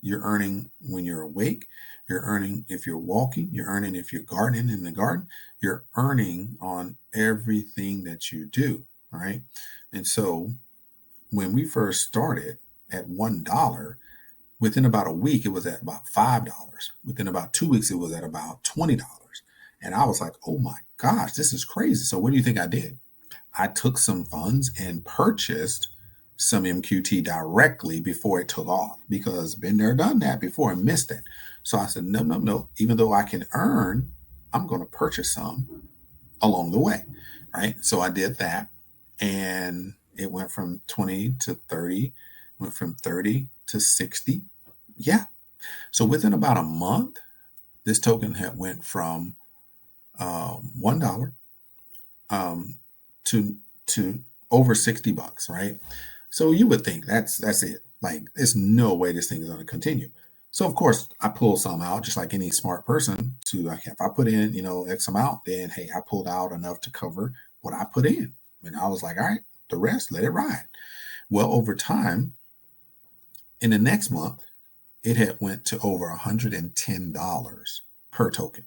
you're earning when you're awake, you're earning if you're walking, you're earning if you're gardening in the garden, you're earning on everything that you do. Right. And so when we first started at $1, within about a week, it was at about $5. Within about 2 weeks, it was at about $20. And I was like, oh my gosh, this is crazy. So what do you think I did? I took some funds and purchased some MQT directly before it took off, because been there, done that before and missed it. So I said, no, no, no. Even though I can earn, I'm going to purchase some along the way. Right. So I did that, and it went from 20 to 30, went from 30 to 60. Yeah. So within about a month, this token had went from $1 um, to over $60, right? So you would think that's it. Like, there's no way this thing is going to continue. So of course I pulled some out, just like any smart person. To like, if I put in, X amount, then hey, I pulled out enough to cover what I put in. And I was like, all right, the rest, let it ride. Well, over time, in the next month, it had went to over $110 per token.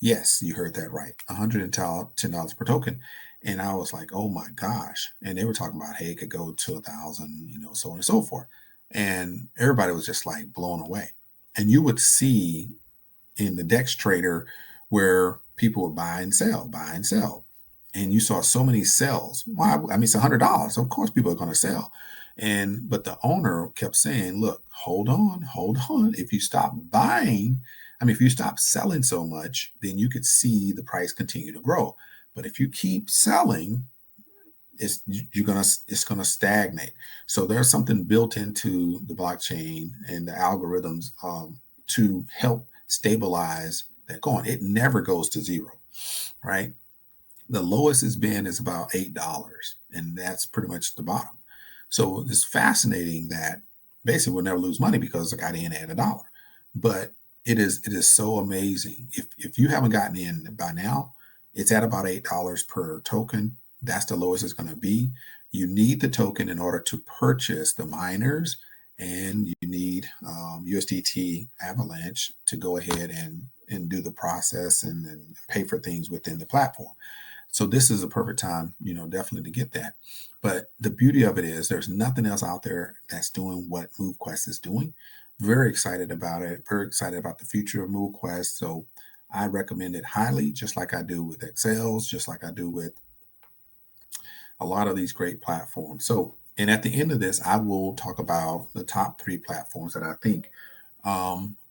Yes, you heard that right. $110 per token. And I was like, oh my gosh. And they were talking about, hey, it could go to 1,000, so on and so forth. And everybody was just like blown away. And you would see in the Dex trader where people would buy and sell, buy and sell. And you saw so many sells. Why? I mean, it's $100. Of course, people are going to sell. But the owner kept saying, look, hold on, hold on. If you stop buying, if you stop selling so much, then you could see the price continue to grow. But if you keep selling, it's gonna stagnate. So there's something built into the blockchain and the algorithms to help stabilize that going. It never goes to zero, right? The lowest it's been is about $8, and that's pretty much the bottom. So it's fascinating that basically we'll never lose money because I got in at $1. But it is so amazing. If you haven't gotten in by now, it's at about $8 per token. That's the lowest it's going to be. You need the token in order to purchase the miners, and you need USDT Avalanche to go ahead and do the process and pay for things within the platform. So this is a perfect time, definitely to get that. But the beauty of it is there's nothing else out there that's doing what MoveQuest is doing. Very excited about it. Very excited about the future of MoveQuest. So I recommend it highly, just like I do with Excels, just like I do with a lot of these great platforms. So, and at the end of this, I will talk about the top 3 platforms that I think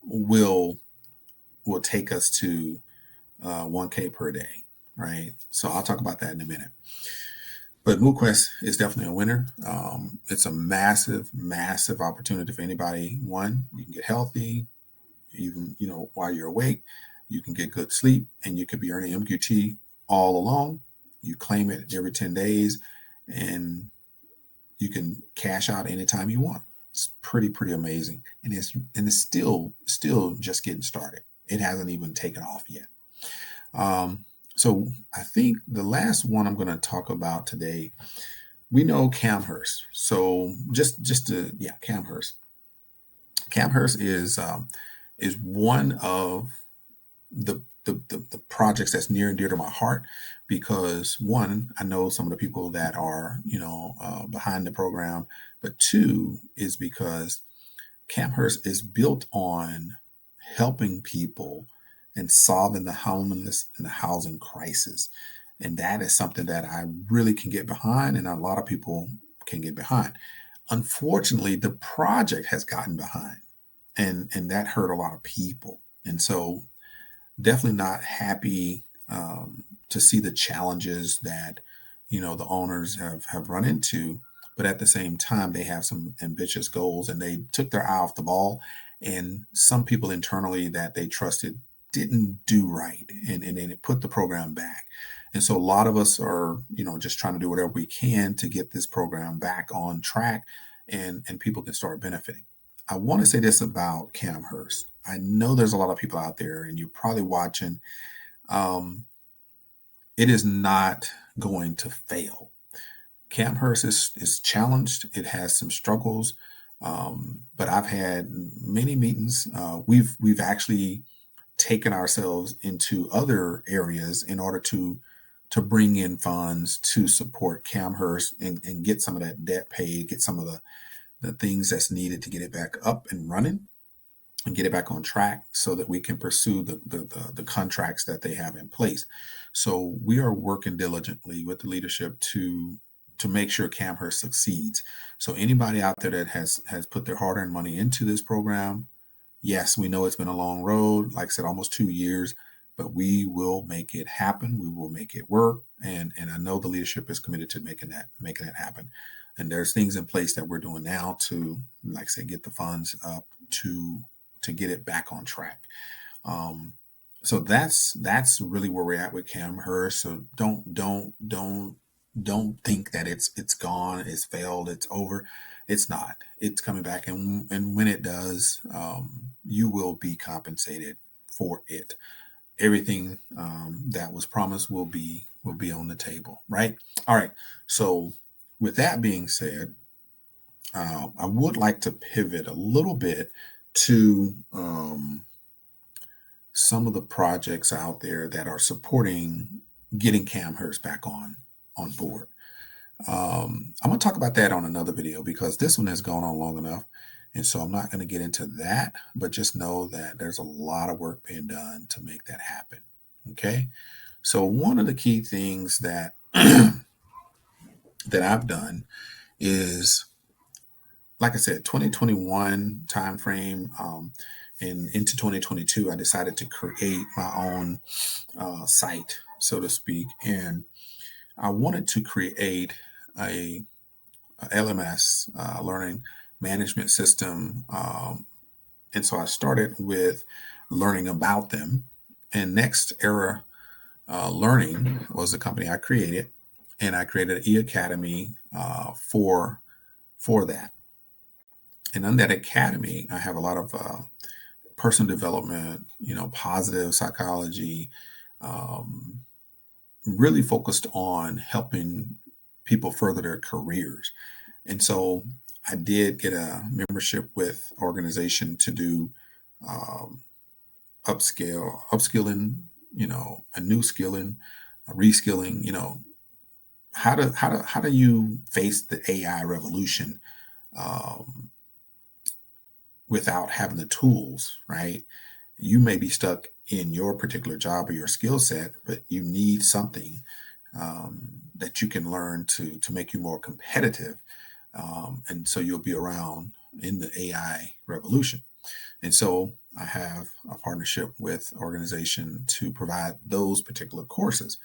will take us to 1K per day, right? So I'll talk about that in a minute. But MoveQuest is definitely a winner. It's a massive, massive opportunity for anybody. One, you can get healthy, even while you're awake. You can get good sleep, and you could be earning MQT all along. You claim it every 10 days, and you can cash out anytime you want. It's pretty amazing, and it's still just getting started. It hasn't even taken off yet. So I think the last one I'm going to talk about today we know Camhurst. So just to yeah, Camhurst. Camhurst is one of the projects that's near and dear to my heart because one, I know some of the people that are behind the program, but two is because Camhurst is built on helping people and solving the homelessness and the housing crisis. And that is something that I really can get behind, and a lot of people can get behind. Unfortunately, the project has gotten behind, and that hurt a lot of people. And so definitely not happy to see the challenges that the owners have run into, but at the same time they have some ambitious goals and they took their eye off the ball, and some people internally that they trusted didn't do right, and then it put the program back. And so a lot of us are just trying to do whatever we can to get this program back on track, and people can start benefiting. I want to say this about Camhurst. I know there's a lot of people out there, and you're probably watching. Um, it is not going to fail. Camhurst is challenged. It has some struggles, but I've had many meetings. We've actually taken ourselves into other areas in order to bring in funds to support Camhurst and get some of that debt paid, get some of the things that's needed to get it back up and running and get it back on track so that we can pursue the contracts that they have in place. So we are working diligently with the leadership to make sure Camhurst succeeds. So anybody out there that has put their hard-earned money into this program, yes, we know it's been a long road, like I said, almost 2 years, but we will make it happen. We will make it work. And I know the leadership is committed to making that happen. And there's things in place that we're doing now to, like I said, get the funds up to get it back on track. Um, so that's really where we're at with Camhurst. So don't think that it's gone, it's failed, it's over. It's not. It's coming back, and when it does, you will be compensated for it. Everything that was promised will be on the table, right? All right. So with that being said, I would like to pivot a little bit to some of the projects out there that are supporting getting Camhurst back on board. I'm going to talk about that on another video because this one has gone on long enough. And so I'm not going to get into that, but just know that there's a lot of work being done to make that happen. Okay. So one of the key things that that I've done is, like I said, 2021 timeframe, and into 2022, I decided to create my own site, so to speak, and I wanted to create a LMS, learning management system, and so I started with learning about them. And Next Era Learning was the company I created, and I created an e-academy for that. And on that academy, I have a lot of personal development, positive psychology, um, really focused on helping people further their careers. And so I did get a membership with organization to do um, upskilling, a new skilling, a reskilling, how do you face the AI revolution um, without having the tools, right? You may be stuck in your particular job or your skill set, but you need something that you can learn to make you more competitive, and so you'll be around in the AI revolution. And so I have a partnership with organization to provide those particular courses.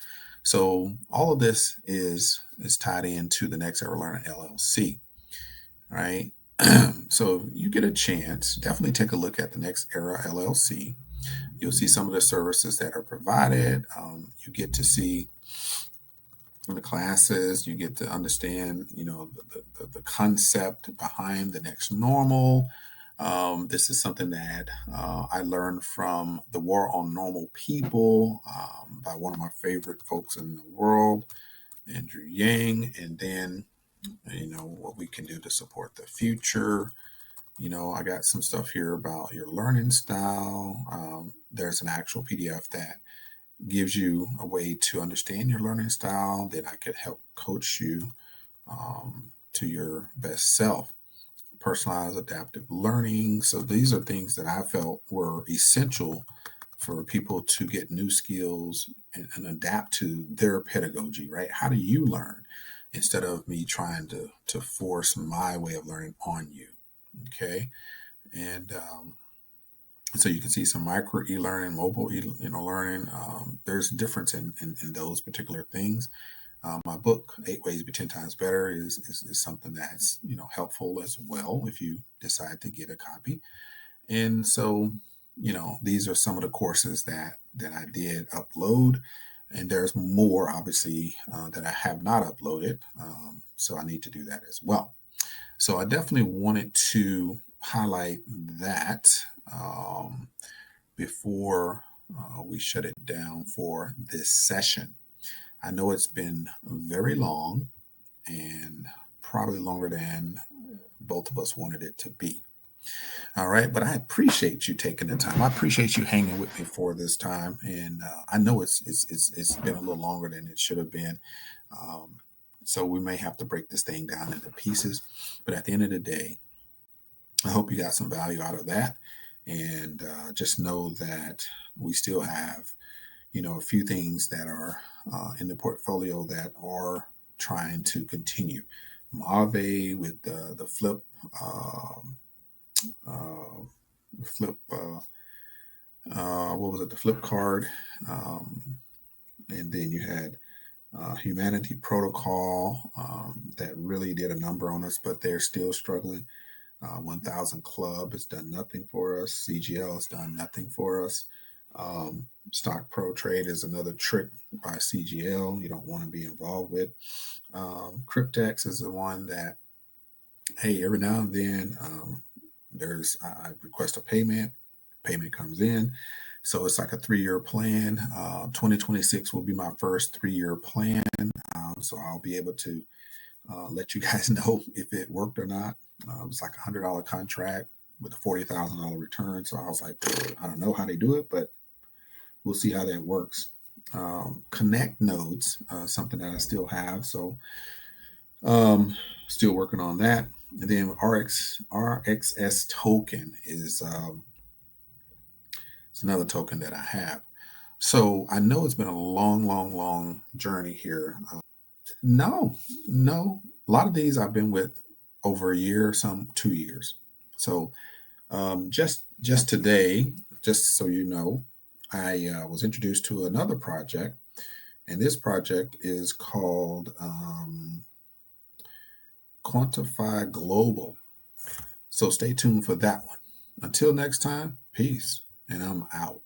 So all of this is tied into the Next Era Learner LLC, right? So if you get a chance, definitely take a look at the Next Era LLC. You'll see some of the services that are provided. You get to see in the classes, you get to understand, the concept behind the next normal. This is something that I learned from The War on Normal People by one of my favorite folks in the world, Andrew Yang. And then what we can do to support the future. I got some stuff here about your learning style. There's an actual PDF that gives you a way to understand your learning style. Then I could help coach you to your best self. Personalized adaptive learning. So these are things that I felt were essential for people to get new skills and adapt to their pedagogy, right? How do you learn instead of me trying to force my way of learning on you? Okay. And so you can see some micro e-learning, mobile learning. There's a difference in those particular things. My book, 8 Ways to Be 10 Times Better, is something that's helpful as well if you decide to get a copy. And so, these are some of the courses that I did upload, and there's more obviously that I have not uploaded. So I need to do that as well. So I definitely wanted to highlight that before we shut it down for this session. I know it's been very long and probably longer than both of us wanted it to be. All right, but I appreciate you taking the time. I appreciate you hanging with me for this time, and I know it's been a little longer than it should have been. Um, so we may have to break this thing down into pieces. But at the end of the day, I hope you got some value out of that, and just know that we still have a few things that are in the portfolio that are trying to continue. Mave with the flip uh, flip what was it, the flip card, and then you had Humanity Protocol that really did a number on us, but they're still struggling. 1000 Club has done nothing for us. CGL has done nothing for us. Stock Pro Trade is another trick by CGL you don't want to be involved with. Cryptex is the one that, hey, every now and then I request a payment comes in. So it's like a 3-year plan. 2026 will be my first 3-year plan. So I'll be able to let you guys know if it worked or not. It's like $100 contract with a $40,000 return. So I was like, I don't know how they do it, but we'll see how that works. Connect nodes, something that I still have. So still working on that. And then RXS token is another token that I have. So I know it's been a long, long, long journey here. No, no. A lot of these I've been with over a year, some 2 years. So just today, just so you know, I was introduced to another project, and this project is called Quantify Global. So stay tuned for that one. Until next time, peace, and I'm out.